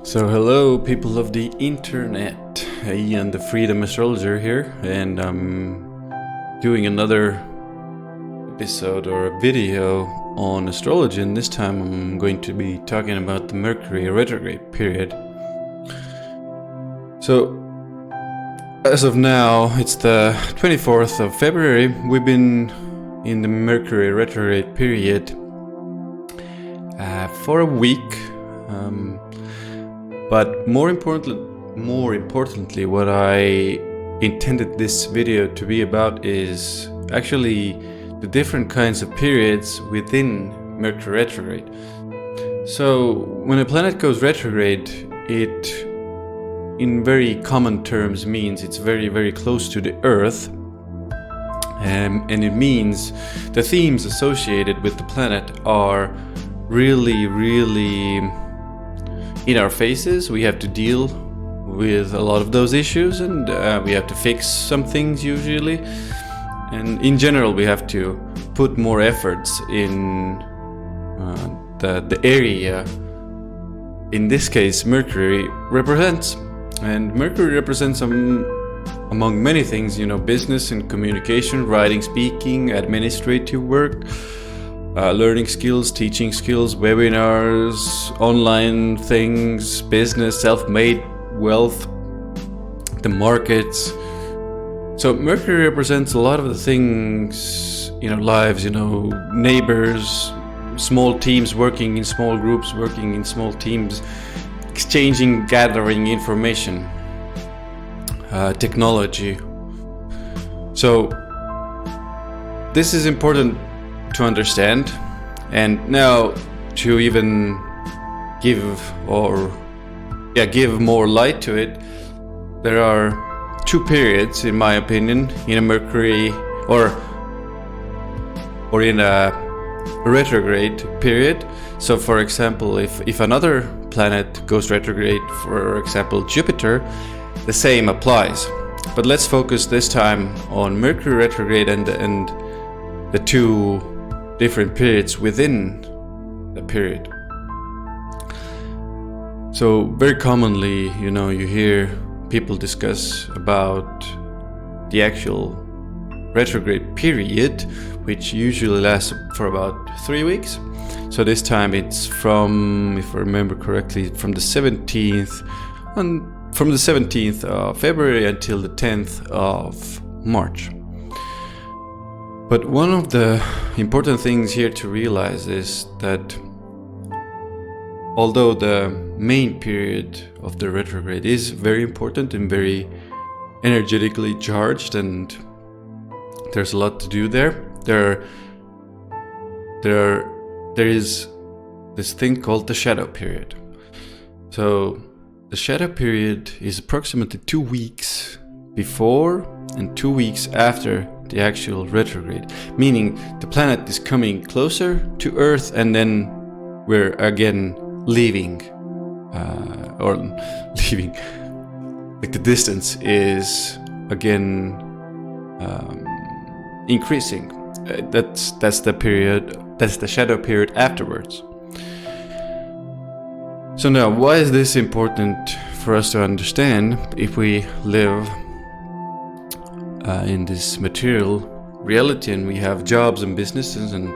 So hello people of the internet, Ian the Freedom Astrologer here, and I'm doing another episode or a video on astrology, and this time I'm going to be talking about the Mercury retrograde period. So as of now, it's the 24th of February. We've been in the Mercury retrograde period for a week. But more importantly, what I intended this video to be about is actually the different kinds of periods within Mercury retrograde. So when a planet goes retrograde, it in very common terms means it's very, very close to the Earth. And it means the themes associated with the planet are really in our faces. We have to deal with a lot of those issues, and we have to fix some things usually. And in general, we have to put more efforts in the area. In this case, Mercury represents. And Mercury represents among many things, business and communication, writing, speaking, administrative work, learning skills, teaching skills, webinars, online things, business, self-made wealth, the markets. So Mercury represents a lot of the things in our lives, neighbors, small teams working in small groups, working in small teams, exchanging, gathering information, technology. So this is important to understand, and now to even give more light to it, there are two periods, in my opinion, in a Mercury or in a retrograde period. So for example, if another planet goes retrograde, for example Jupiter, the same applies. But let's focus this time on Mercury retrograde and the two different periods within the period. So very commonly, you hear people discuss about the actual retrograde period, which usually lasts for about 3 weeks. So this time it's from, if I remember correctly, from the 17th of February until the 10th of March. But one of the important things here to realize is that although the main period of the retrograde is very important and very energetically charged, and there's a lot to do there, there is this thing called the shadow period. So the shadow period is approximately 2 weeks before and 2 weeks after the actual retrograde, meaning the planet is coming closer to Earth, and then we're again leaving, like the distance is again increasing. That's the period. That's the shadow period afterwards. So now, why is this important for us to understand if we live in this material reality, and we have jobs and businesses, and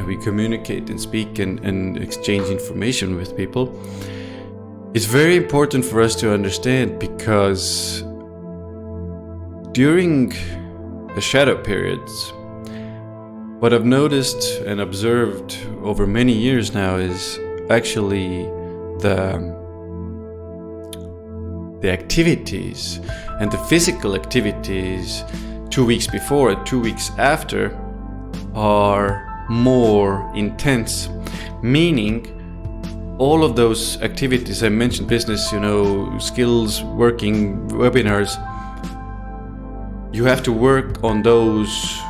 we communicate and speak and exchange information with people? It's very important for us to understand, because during the shadow periods, what I've noticed and observed over many years now is actually the activities and the physical activities 2 weeks before and 2 weeks after are more intense, meaning all of those activities I mentioned, business, skills, working, webinars, you have to work on those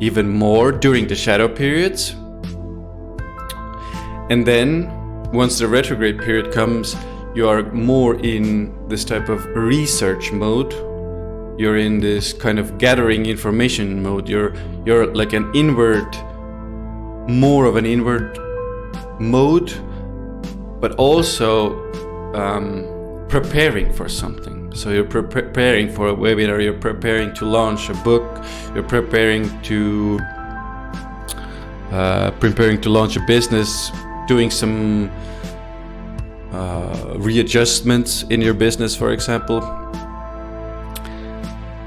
even more during the shadow periods. And then once the retrograde period comes, you are more in this type of research mode. You're in this kind of gathering information mode. You're like more of an inward mode, but also preparing for something. So you're preparing for a webinar, you're preparing to launch a book, you're preparing to launch a business, doing some readjustments in your business, for example,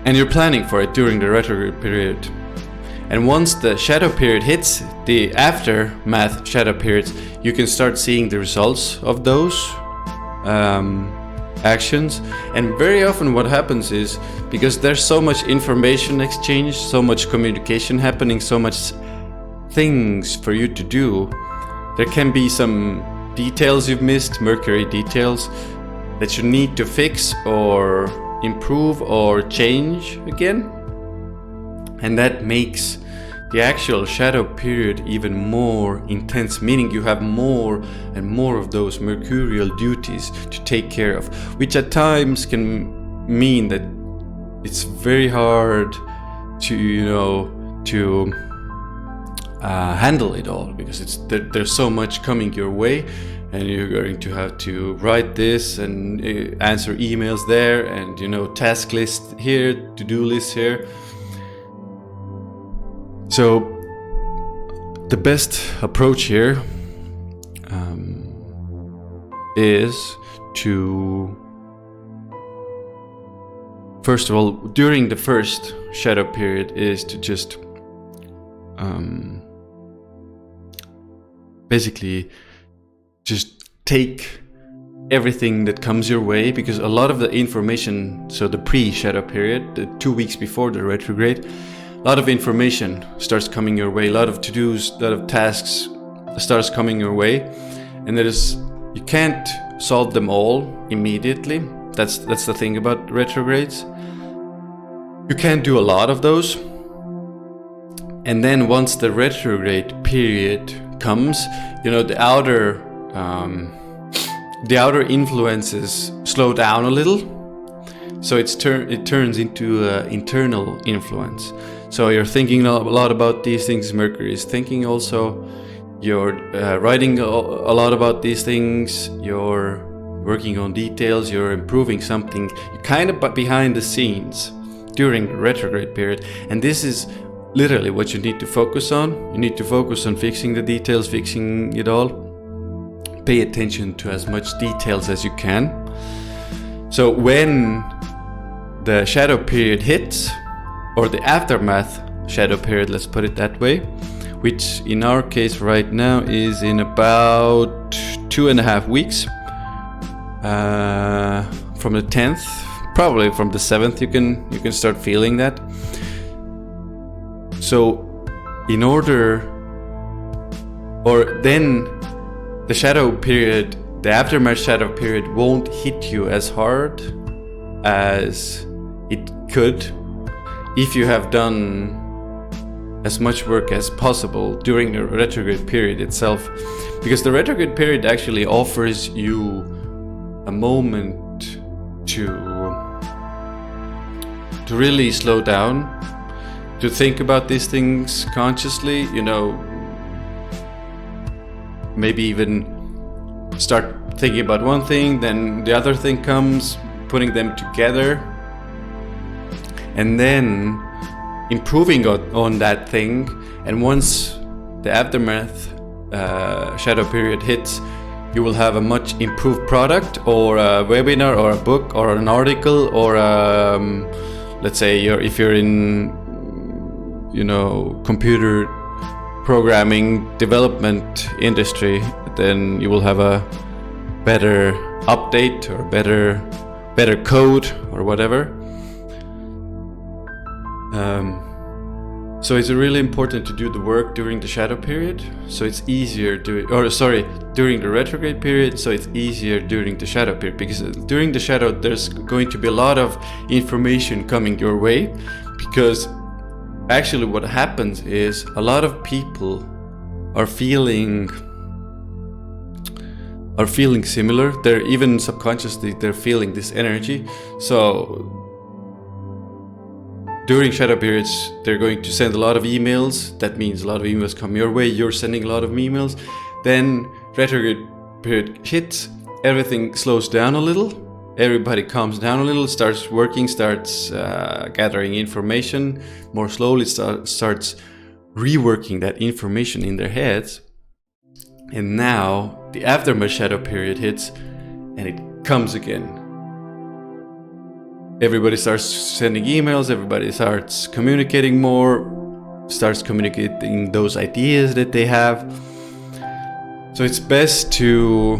and you're planning for it during the retrograde period. And once the shadow period hits, the aftermath shadow periods, you can start seeing the results of those actions. And very often what happens is, because there's so much information exchange, so much communication happening, so much things for you to do, there can be some details you've missed, Mercury details, that you need to fix or improve or change again. And that makes the actual shadow period even more intense, meaning you have more and more of those mercurial duties to take care of, which at times can mean that it's very hard to handle it all, because there's so much coming your way, and you're going to have to write this and answer emails there, and task list here, to-do list here. So the best approach here is to, first of all, during the first shadow period, is to just basically just take everything that comes your way, because a lot of the information, so the pre-shadow period, the 2 weeks before the retrograde, a lot of information starts coming your way, a lot of to-dos, a lot of tasks starts coming your way, and you can't solve them all immediately. That's the thing about retrogrades. You can't do a lot of those. And then once the retrograde period comes, the outer influences slow down a little. So it turns into internal influence. So you're thinking a lot about these things. Mercury is thinking also. You're writing a lot about these things. You're working on details. You're improving something. You're kind of behind the scenes during the retrograde period. And this is literally what you need to focus on. You need to focus on fixing the details, fixing it all. Pay attention to as much details as you can. So when the shadow period hits, or the aftermath shadow period, let's put it that way, which in our case right now is in about 2.5 weeks, from the 10th, probably from the 7th, you can start feeling that. So then the shadow period, the aftermath shadow period won't hit you as hard as it could if you have done as much work as possible during the retrograde period itself. Because the retrograde period actually offers you a moment to really slow down, to think about these things consciously, maybe even start thinking about one thing, then the other thing comes, putting them together, and then improving on that thing. And once the aftermath shadow period hits, you will have a much improved product, or a webinar, or a book, or an article, or let's say if you're in computer programming development industry, then you will have a better update, or better code, or whatever. So it's really important to do the work during the shadow period, so it's easier during the retrograde period, so it's easier during the shadow period, because during the shadow there's going to be a lot of information coming your way, because actually what happens is a lot of people are feeling similar. They're even subconsciously, they're feeling this energy. So during shadow periods, they're going to send a lot of emails. That means a lot of emails come your way. You're sending a lot of emails. Then retrograde period hits, everything slows down a little. Everybody calms down a little, starts working, starts gathering information more slowly, starts reworking that information in their heads. And now the aftermath shadow period hits and it comes again. Everybody starts sending emails, everybody starts communicating more, starts communicating those ideas that they have. So it's best to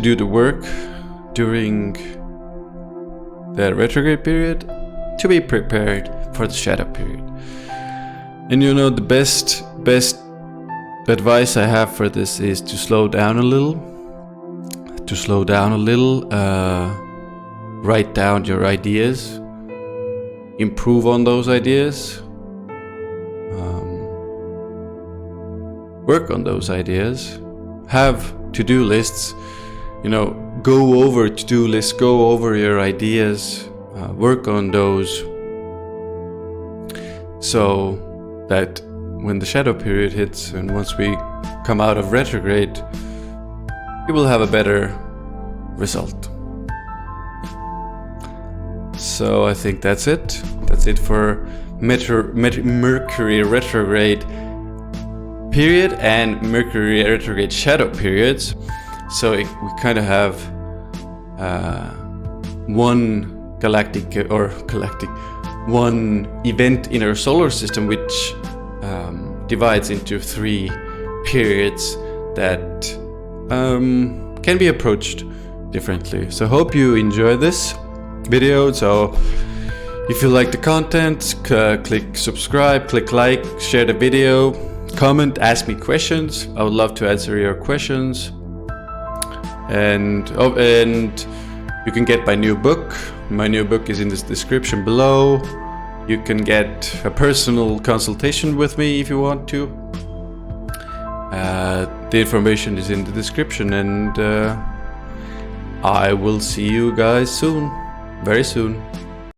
do the work during the retrograde period to be prepared for the shadow period. And you know, the best advice I have for this is to slow down a little. Write down your ideas, improve on those ideas, work on those ideas, have to-do lists, you know, go over to-do lists, go over your ideas, work on those, so that when the shadow period hits and once we come out of retrograde, you will have a better result. So I think that's it. That's it for Mercury retrograde period and Mercury retrograde shadow periods. So we kind of have one one event in our solar system, which divides into 3 periods that can be approached differently. So hope you enjoy this video. So if you like the content, click subscribe, click like, share the video, comment, ask me questions. I would love to answer your questions. And you can get my new book. My new book is in the description below. You can get a personal consultation with me if you want to. The information is in the description, and I will see you guys soon. Very soon.